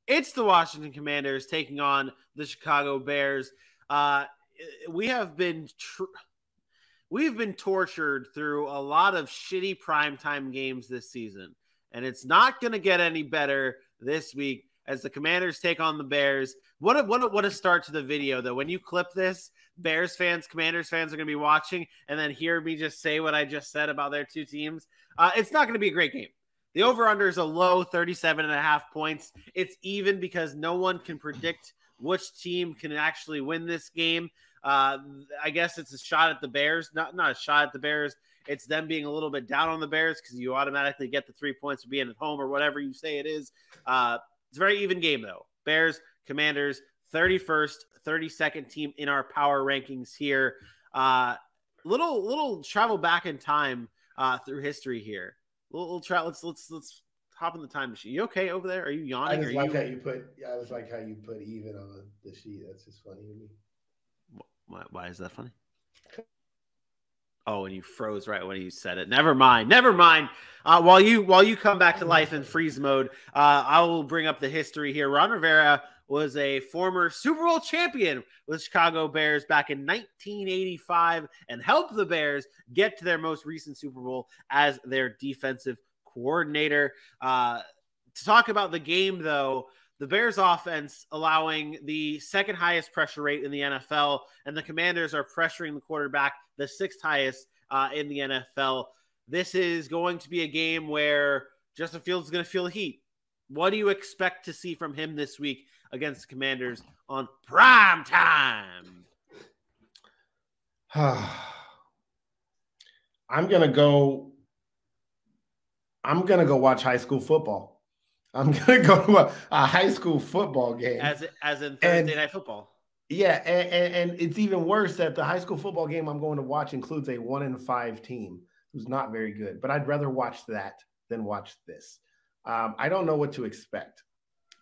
It's the Washington Commanders taking on the Chicago Bears. We have been we've been tortured through a lot of shitty primetime games this season, and it's not going to get any better this week as the Commanders take on the Bears. What a start to the video, though. When you clip this, Bears fans, Commanders fans are going to be watching and then hear me just say what I just said about their two teams. It's not going to be a great game. The over-under is a low 37.5 points. It's even because no one can predict which team can actually win this game. I guess it's a shot at the Bears. Not a shot at the Bears. It's them being a little bit down on the Bears because you automatically get the 3 points for being at home or whatever you say it is. It's a very even game, though. Bears, Commanders, 31st, 32nd team in our power rankings here. Little travel back in time through history here. Let's hop in the time machine. You okay over there? Are you yawning? I like how you put even on the sheet. That's just funny to me. Why is that funny? Oh, and you froze right when you said it. Never mind. While you come back to life in freeze mode, I will bring up the history here. Ron Rivera was a former Super Bowl champion with the Chicago Bears back in 1985 and helped the Bears get to their most recent Super Bowl as their defensive coordinator. To talk about the game, though, the Bears offense allowing the second highest pressure rate in the NFL, and the Commanders are pressuring the quarterback the sixth highest in the NFL. This is going to be a game where Justin Fields is going to feel the heat. What do you expect to see from him this week against the Commanders on prime time? I'm gonna go watch high school football. I'm gonna go to a high school football game, as in Thursday night football. Yeah, and it's even worse that the high school football game I'm going to watch includes a 1-5 team who's not very good. But I'd rather watch that than watch this. I don't know what to expect,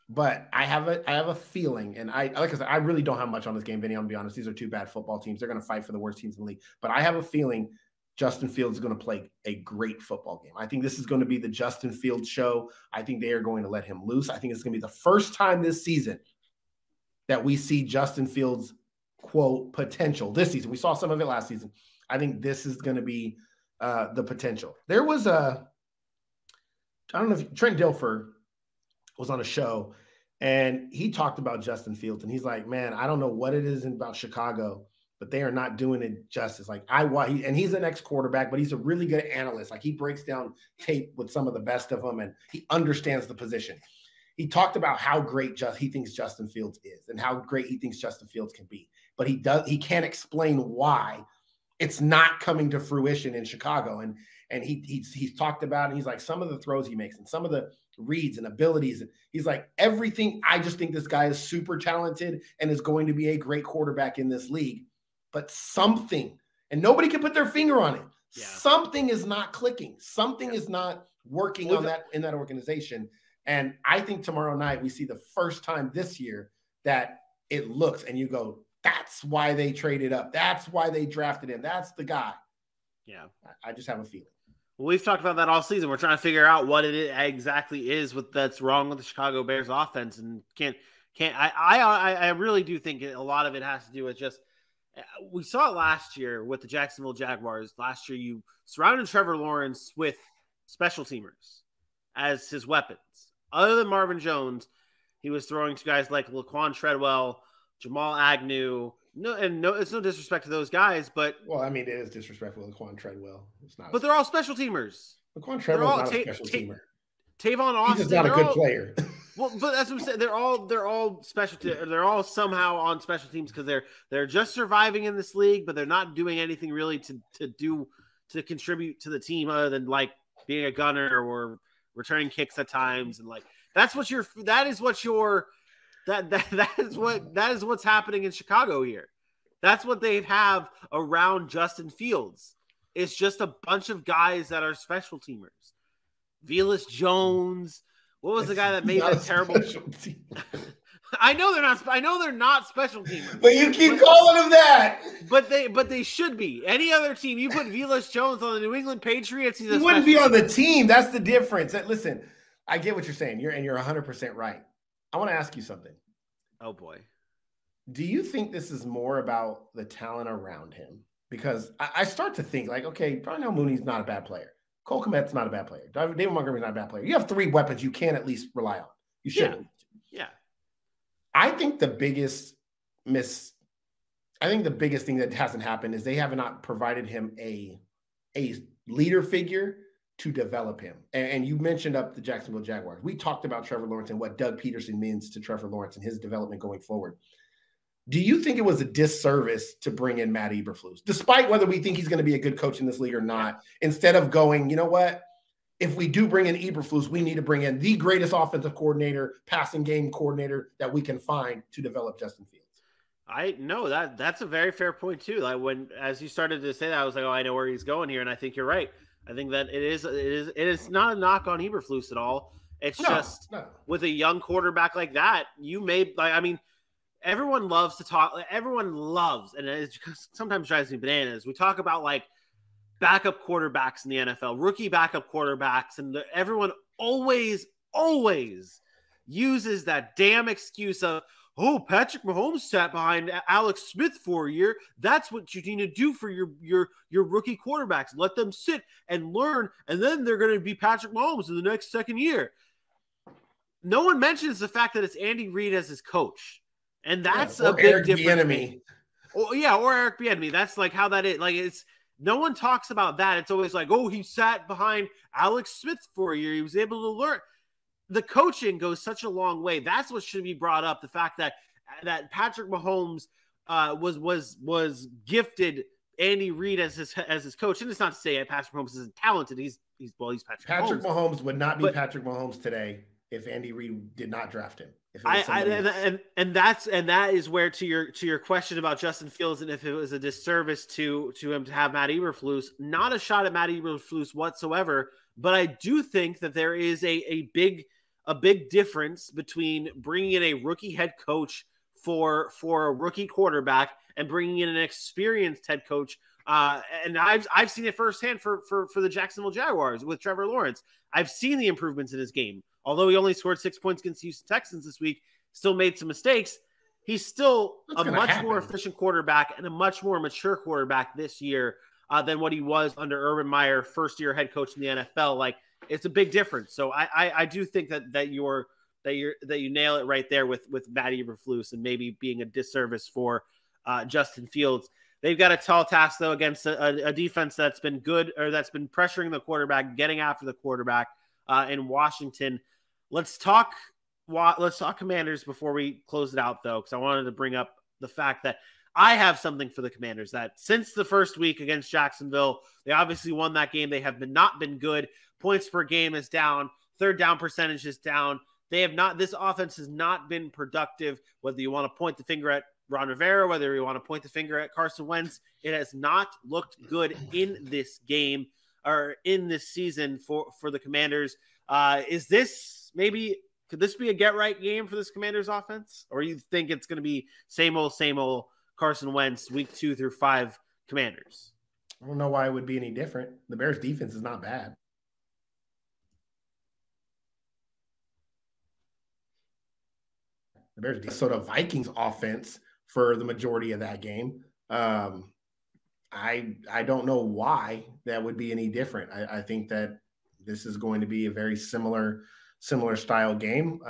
but I have a feeling, and like I said, I really don't have much on this game, Vinny. I'm gonna be honest; these are two bad football teams. They're gonna fight for the worst teams in the league. But I have a feeling Justin Fields is going to play a great football game. I think this is going to be the Justin Fields show. I think they are going to let him loose. I think it's going to be the first time this season that we see Justin Fields, quote, potential this season. We saw some of it last season. I think this is going to be the potential. There was I don't know if Trent Dilfer was on a show and he talked about Justin Fields and he's like, man, I don't know what it is about Chicago, but they are not doing it justice. Like and he's an ex-quarterback, but he's a really good analyst. Like he breaks down tape with some of the best of them and he understands the position. He talked about how great he thinks Justin Fields is and how great he thinks Justin Fields can be. But he can't explain why it's not coming to fruition in Chicago. And he's talked about it. He's like, some of the throws he makes and some of the reads and abilities. And he's like, everything. I just think this guy is super talented and is going to be a great quarterback in this league. But something, and nobody can put their finger on it. Yeah. Something is not clicking. Something is not working in that organization. And I think tomorrow night we see the first time this year that it looks and you go, that's why they traded up. That's why they drafted him. That's the guy. Yeah. I just have a feeling. Well, we've talked about that all season. We're trying to figure out what it exactly is that's wrong with the Chicago Bears offense, and I really do think a lot of it has to do with just, we saw it last year with the Jacksonville Jaguars. Last year, you surrounded Trevor Lawrence with special teamers as his weapons. Other than Marvin Jones, he was throwing to guys like Laquan Treadwell, Jamal Agnew. It's no disrespect to those guys, but well, I mean, it is disrespectful to Laquan Treadwell. It's not, but they're all special teamers. Laquan Treadwell is not a special teamer. Tavon Austin, he's just not a good player. Well, but that's what I'm saying. They're all special. They're all somehow on special teams because they're just surviving in this league, but they're not doing anything really to contribute to the team other than like being a gunner or returning kicks at times, and like that is what's happening in Chicago here. That's what they have around Justin Fields. It's just a bunch of guys that are special teamers. Velus Jones. What was the guy that made that terrible? I know they're not special teamers. But you keep calling them that. But they should be. Any other team, you put Velus Jones on the New England Patriots, he wouldn't be on the team. That's the difference. Listen, I get what you're saying. You're 100% right. I want to ask you something. Oh boy. Do you think this is more about the talent around him? Because I start to think like, okay, Darnell Mooney's not a bad player. Cole Kmet's not a bad player. David Montgomery's not a bad player. You have 3 weapons you can at least rely on. You should. Yeah. I think the biggest thing that hasn't happened is they have not provided him a leader figure to develop him. And you mentioned up the Jacksonville Jaguars. We talked about Trevor Lawrence and what Doug Peterson means to Trevor Lawrence and his development going forward. Do you think it was a disservice to bring in Matt Eberflus, despite whether we think he's going to be a good coach in this league or not, instead of going, you know what, if we do bring in Eberflus, we need to bring in the greatest offensive coordinator, passing game coordinator that we can find to develop Justin Fields? I know that's a very fair point too. Like as you started to say that, I was like, oh, I know where he's going here. And I think you're right. I think that it is not a knock on Eberflus at all. It's with a young quarterback like that, everyone loves to talk. Everyone loves, and it sometimes drives me bananas. We talk about like backup quarterbacks in the NFL, rookie backup quarterbacks, and everyone always uses that damn excuse of, oh, Patrick Mahomes sat behind Alex Smith for a year. That's what you need to do for your rookie quarterbacks. Let them sit and learn, and then they're going to be Patrick Mahomes in the next second year. No one mentions the fact that it's Andy Reid as his coach. And that's a big Eric difference. Or Eric Bieniemy. That's like how that is. Like no one talks about that. It's always like, oh, he sat behind Alex Smith for a year. He was able to learn. The coaching goes such a long way. That's what should be brought up. The fact that Patrick Mahomes was gifted Andy Reid as his coach. And it's not to say Patrick Mahomes isn't talented. He's Patrick Mahomes. Mahomes would not be Patrick Mahomes today if Andy Reid did not draft him. And that is where to your question about Justin Fields and if it was a disservice to him to have Matt Eberflus, not a shot at Matt Eberflus whatsoever, but I do think that there is a big difference between bringing in a rookie head coach for a rookie quarterback and bringing in an experienced head coach. And I've seen it firsthand for the Jacksonville Jaguars with Trevor Lawrence. I've seen the improvements in his game. Although he only scored 6 points against the Houston Texans this week, still made some mistakes. He's still a much more efficient quarterback and a much more mature quarterback this year than what he was under Urban Meyer, first-year head coach in the NFL. Like, it's a big difference. So I do think that you nail it right there with Matt Eberflus and maybe being a disservice for Justin Fields. They've got a tall task though against a defense that's been good, or that's been pressuring the quarterback, getting after the quarterback in Washington. Let's talk Commanders before we close it out, though, because I wanted to bring up the fact that I have something for the Commanders, that since the first week against Jacksonville, they obviously won that game. They have not been good. Points per game is down. Third down percentage is down. This offense has not been productive, whether you want to point the finger at Ron Rivera, whether you want to point the finger at Carson Wentz. It has not looked good in this game or in this season for the Commanders. Could this be a get-right game for this Commanders offense? Or you think it's going to be same old Carson Wentz week 2 through 5 Commanders? I don't know why it would be any different. The Bears' defense is not bad. The Bears' sort of Vikings offense for the majority of that game. I don't know why that would be any different. I think that this is going to be a very similar style game.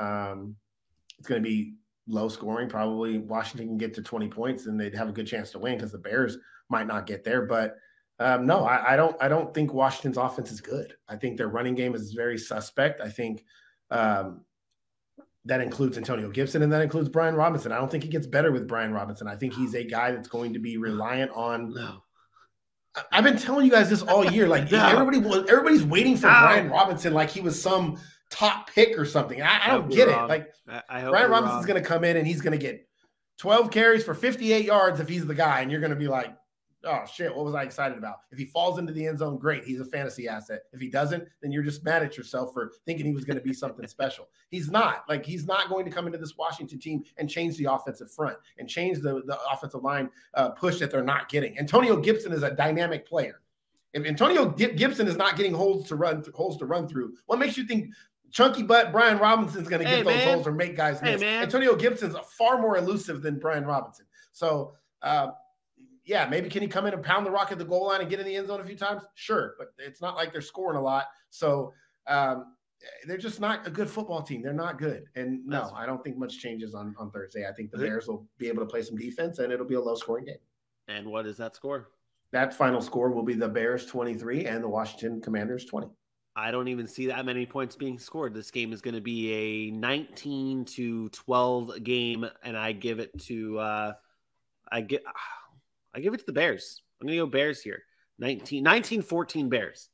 It's going to be low scoring. Probably Washington can get to 20 points and they'd have a good chance to win because the Bears might not get there. But no, I don't think Washington's offense is good. I think their running game is very suspect. I think that includes Antonio Gibson and that includes Brian Robinson. I don't think he gets better with Brian Robinson. I think he's a guy that's going to be reliant on. No. I've been telling you guys this all year. Like everybody's waiting for Brian Robinson like he was some top pick or something. I don't get it. Like Brian Robinson's going to come in and he's going to get 12 carries for 58 yards if he's the guy, and you're going to be like, oh shit, what was I excited about? If he falls into the end zone, great. He's a fantasy asset. If he doesn't, then you're just mad at yourself for thinking he was going to be something special. He's not. Like, he's not going to come into this Washington team and change the offensive front and change the offensive line push that they're not getting. Antonio Gibson is a dynamic player. If Antonio Gibson is not getting holes to run through, what makes you think chunky butt Brian Robinson's going to get those man. holes or make guys miss. Man. Antonio Gibson's far more elusive than Brian Robinson. So, yeah, maybe can he come in and pound the rock at the goal line and get in the end zone a few times? Sure, but it's not like they're scoring a lot. So they're just not a good football team. They're not good. And no, I don't think much changes on Thursday. I think the Bears will be able to play some defense, and it'll be a low-scoring game. And what is that score? That final score will be the Bears 23 and the Washington Commanders 20. I don't even see that many points being scored. This game is going to be a 19-12 game, and I give it to I give it to the Bears. I'm going to go Bears here. 19-14 Bears.